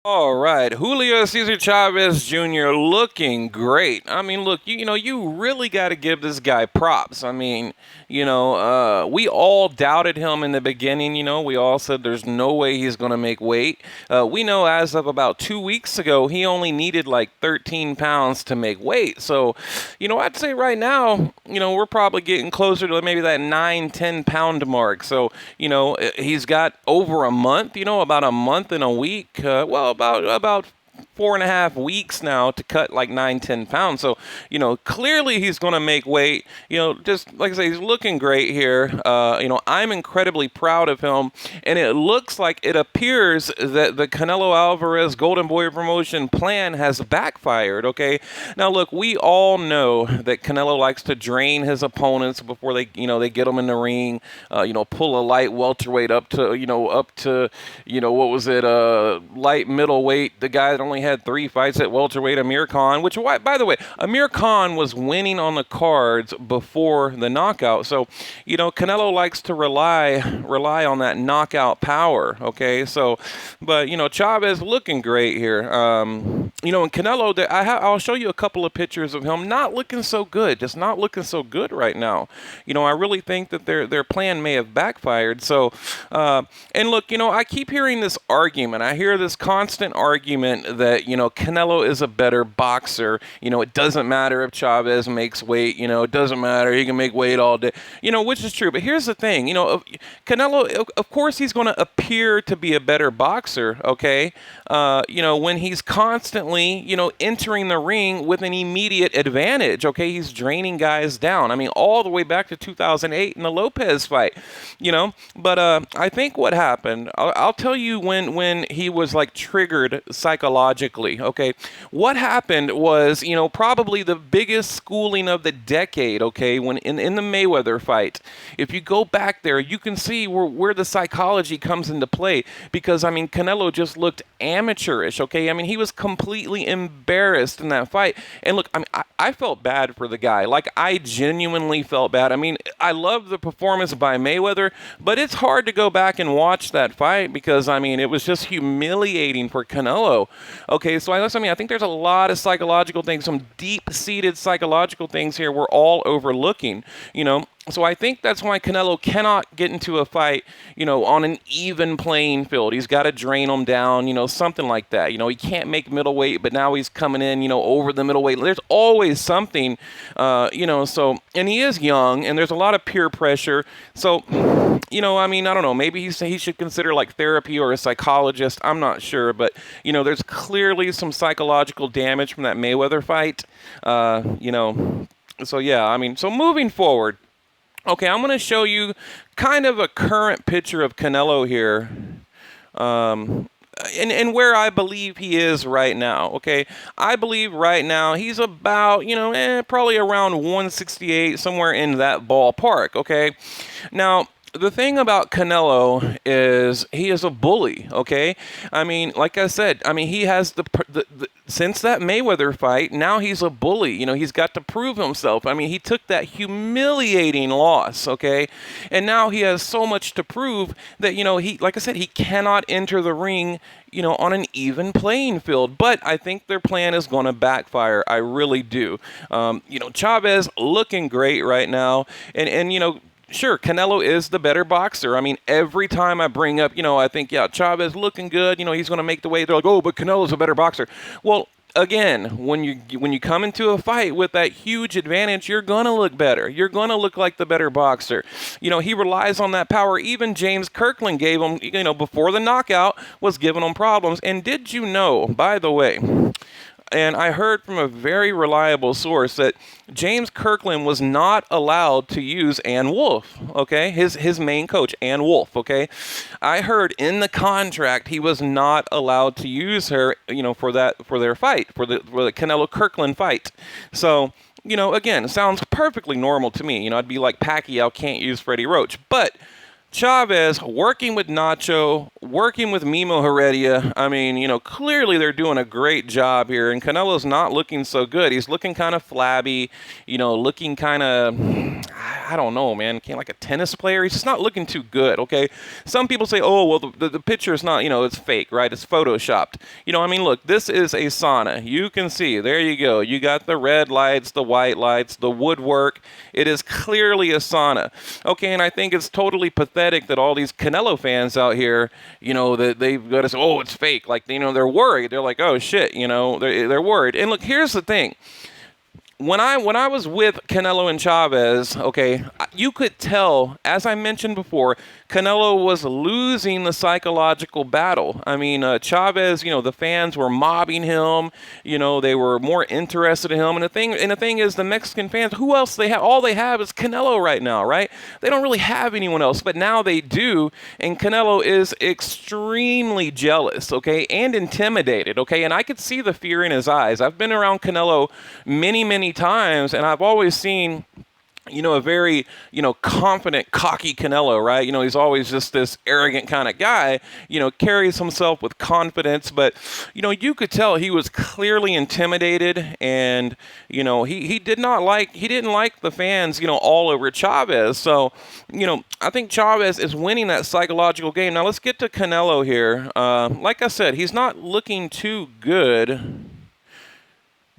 All right, Julio Cesar Chavez Jr. looking great. I mean, look, you really got to give this guy props. I mean, we all doubted him in the beginning. We all said there's no way he's going to make weight. We know as of about 2 weeks ago, he only needed like 13 pounds to make weight. So, I'd say right now, we're probably getting closer to maybe that 9, 10 pound mark. So, he's got over a month, about a month and a week. About 4.5 weeks now to cut like 9, 10 pounds. So, clearly he's going to make weight. Just like I say, he's looking great here. I'm incredibly proud of him. And it looks like it appears that the Canelo Alvarez Golden Boy promotion plan has backfired. Okay. Now, look, we all know that Canelo likes to drain his opponents before they get them in the ring. Pull a light welterweight up to, what was it, light middleweight. The guy that only had 3 fights at welterweight, Amir Khan, which, by the way, Amir Khan was winning on the cards before the knockout. So, Canelo likes to rely on that knockout power, okay? So, but, Chavez looking great here. And Canelo, I'll show you a couple of pictures of him not looking so good, just not looking so good right now. I really think that their plan may have backfired. So, and look, I keep hearing this argument. I hear this constant argument that, Canelo is a better boxer. It doesn't matter if Chavez makes weight. It doesn't matter. He can make weight all day, which is true. But here's the thing, Canelo, of course, he's going to appear to be a better boxer, okay? When he's constantly, entering the ring with an immediate advantage, okay? He's draining guys down. I mean, all the way back to 2008 in the Lopez fight, But I think what happened, I'll tell you when he was like triggered psychologically, okay? What happened was, probably the biggest schooling of the decade, okay? When in the Mayweather fight, if you go back there, you can see where the psychology comes into play because, I mean, Canelo just looked amateurish, okay? I mean, he was completely embarrassed in that fight. And look, I mean, I felt bad for the guy. Like, I genuinely felt bad. I mean, I love the performance by Mayweather, but it's hard to go back and watch that fight because, I mean, it was just humiliating for Canelo. Okay, so I think there's a lot of psychological things, some deep-seated psychological things here we're all overlooking, So I think that's why Canelo cannot get into a fight, on an even playing field. He's got to drain him down, something like that. He can't make middleweight, but now he's coming in, over the middleweight. There's always something, so, and he is young, and there's a lot of peer pressure. So, I mean, I don't know. Maybe he should consider like therapy or a psychologist. I'm not sure, but, there's clearly some psychological damage from that Mayweather fight, So, yeah, I mean, so moving forward, okay, I'm going to show you kind of a current picture of Canelo here, and where I believe he is right now, okay? I believe right now he's about, probably around 168, somewhere in that ballpark, okay? Now, the thing about Canelo is he is a bully, okay? I mean, like I said, I mean, he has since that Mayweather fight, now he's a bully. He's got to prove himself. I mean, he took that humiliating loss, okay? And now he has so much to prove that, like I said, he cannot enter the ring, on an even playing field. But I think their plan is going to backfire. I really do. Chavez looking great right now. And sure, Canelo is the better boxer. I mean, every time I bring up, I think, yeah, Chavez looking good. He's going to make the weight. They're like, oh, but Canelo's a better boxer. Well, again, when you come into a fight with that huge advantage, you're going to look better. You're going to look like the better boxer. He relies on that power. Even James Kirkland gave him, before the knockout, was giving him problems. And did you know, by the way, and I heard from a very reliable source that James Kirkland was not allowed to use Ann Wolfe, okay? His main coach, Ann Wolfe, okay? I heard in the contract he was not allowed to use her, for their fight, for the Canelo Kirkland fight. So, again, it sounds perfectly normal to me. I'd be like Pacquiao can't use Freddie Roach. But Chavez working with Nacho, working with Mimo Heredia. I mean, clearly they're doing a great job here, and Canelo's not looking so good. He's looking kind of flabby, looking kind of, I don't know, man, like a tennis player. He's just not looking too good, okay? Some people say, oh, well, the picture is not, it's fake, right? It's photoshopped. Look, this is a sauna. You can see, there you go. You got the red lights, the white lights, the woodwork. It is clearly a sauna, okay? And I think it's totally pathetic that all these Canelo fans out here, that they've got to say, oh, it's fake. Like, they're worried. They're like, oh, shit, they're worried. And look, here's the thing. When I was with Canelo and Chavez, okay, you could tell, as I mentioned before, Canelo was losing the psychological battle. I mean, Chavez, the fans were mobbing him. They were more interested in him. And the thing is, the Mexican fans, who else they have? All they have is Canelo right now, right? They don't really have anyone else, but now they do. And Canelo is extremely jealous, okay, and intimidated, okay. And I could see the fear in his eyes. I've been around Canelo many times, and I've always seen a very, confident, cocky Canelo, right? He's always just this arrogant kind of guy, carries himself with confidence, but, you could tell he was clearly intimidated, and, he didn't like the fans, all over Chavez. So, I think Chavez is winning that psychological game. Now let's get to Canelo here. Like I said, he's not looking too good.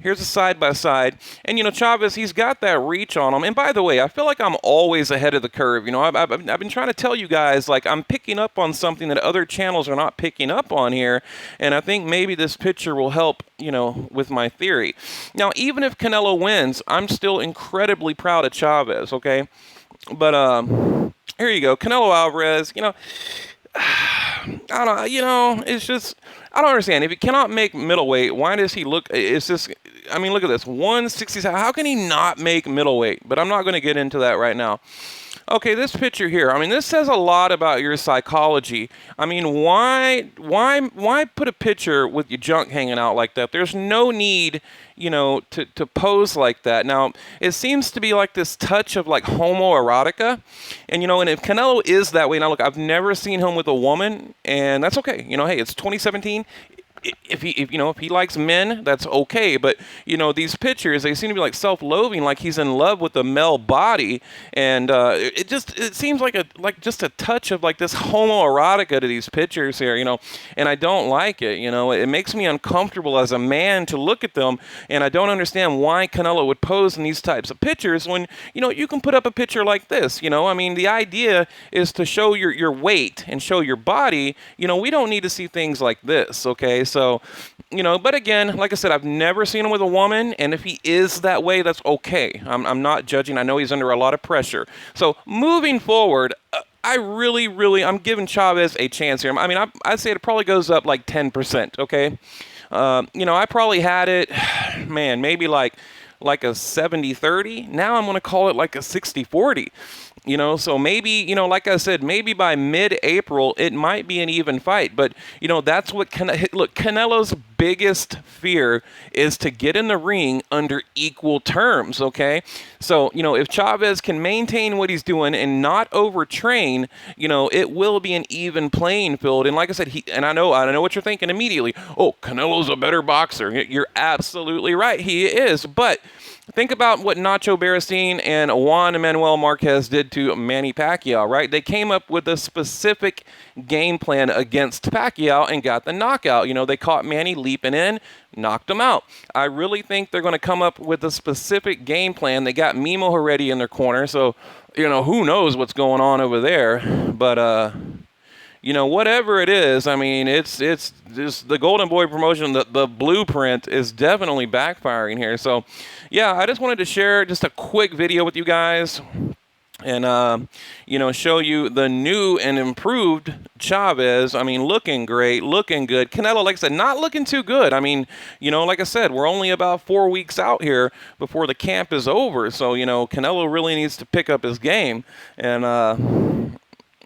Here's a side-by-side. And, Chavez, he's got that reach on him. And by the way, I feel like I'm always ahead of the curve. I've been trying to tell you guys, like, I'm picking up on something that other channels are not picking up on here. And I think maybe this picture will help, with my theory. Now, even if Canelo wins, I'm still incredibly proud of Chavez, okay? But here you go. Canelo Alvarez, I don't, it's just, I don't understand. If he cannot make middleweight, why does he look, it's just, I mean, look at this, 167. How can he not make middleweight? But I'm not going to get into that right now. Okay, this picture here, I mean, this says a lot about your psychology. I mean, why put a picture with your junk hanging out like that? There's no need, to pose like that. Now, it seems to be like this touch of like homoerotica. And, and if Canelo is that way, now look, I've never seen him with a woman, and that's okay. Hey, it's 2017. If he likes men, that's okay. But these pictures, they seem to be like self-loathing, like he's in love with the male body, and it seems like just a touch of like this homoerotica to these pictures here, and I don't like it. It makes me uncomfortable as a man to look at them, and I don't understand why Canelo would pose in these types of pictures when you can put up a picture like this. I mean, the idea is to show your weight and show your body. We don't need to see things like this, okay? So, but again, like I said, I've never seen him with a woman, and if he is that way, that's okay. I'm not judging. I know he's under a lot of pressure. So, moving forward, I'm giving Chavez a chance here. I mean, I'd say it probably goes up like 10%, okay? I probably had it, man, maybe like a 70-30. Now I'm going to call it like a 60-40. So maybe, like I said, maybe by mid-April, it might be an even fight. But, that's what, look, Canelo's biggest fear is to get in the ring under equal terms, okay? So, if Chavez can maintain what he's doing and not overtrain, it will be an even playing field. And like I said, I know what you're thinking immediately. Oh, Canelo's a better boxer. You're absolutely right. He is. But think about what Nacho Berastin and Juan Manuel Marquez did to Manny Pacquiao, right? They came up with a specific game plan against Pacquiao and got the knockout. They caught Manny leaping in, knocked him out. I really think they're going to come up with a specific game plan. They got Mimo Heredia in their corner, so, who knows what's going on over there. But, whatever it is, I mean, it's just the Golden Boy promotion, the blueprint is definitely backfiring here. So, yeah, I just wanted to share just a quick video with you guys and, show you the new and improved Chavez. I mean, looking great, looking good. Canelo, like I said, not looking too good. I mean, like I said, we're only about 4 weeks out here before the camp is over. So, Canelo really needs to pick up his game. And,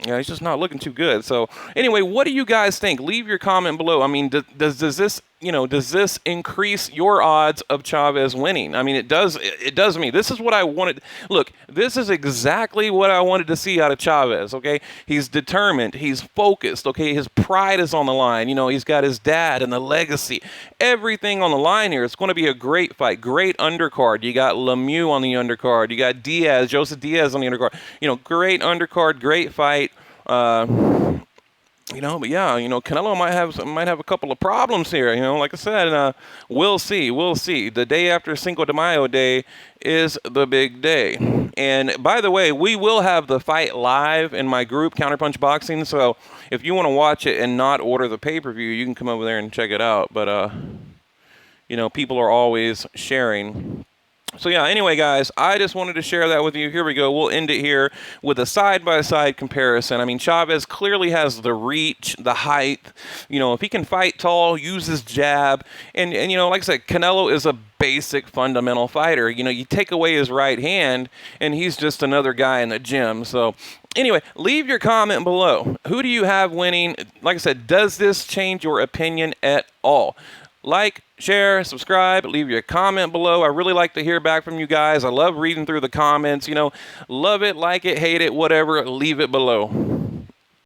yeah, he's just not looking too good. So, anyway, what do you guys think? Leave your comment below. I mean, does this does this increase your odds of Chavez winning? I mean, it does. It does me. This is what I wanted. Look, this is exactly what I wanted to see out of Chavez. Okay, he's determined. He's focused. Okay, his pride is on the line. He's got his dad and the legacy. Everything on the line here. It's going to be a great fight. Great undercard. You got Lemieux on the undercard. You got Joseph Diaz on the undercard. Great undercard. Great fight. But yeah, Canelo might have a couple of problems here. Like I said, we'll see. We'll see. The day after Cinco de Mayo Day is the big day. And by the way, we will have the fight live in my group, Counterpunch Boxing. So if you want to watch it and not order the pay-per-view, you can come over there and check it out. But people are always sharing. So yeah, anyway, guys, I just wanted to share that with you. Here we go. We'll end it here with a side-by-side comparison. I mean, Chavez clearly has the reach, the height. If he can fight tall, use his jab. And like I said, Canelo is a basic fundamental fighter. You take away his right hand, and he's just another guy in the gym. So anyway, leave your comment below. Who do you have winning? Like I said, does this change your opinion at all? Like, share, subscribe, leave your comment below. I really like to hear back from you guys. I love reading through the comments. Love it, like it, hate it, whatever. Leave it below.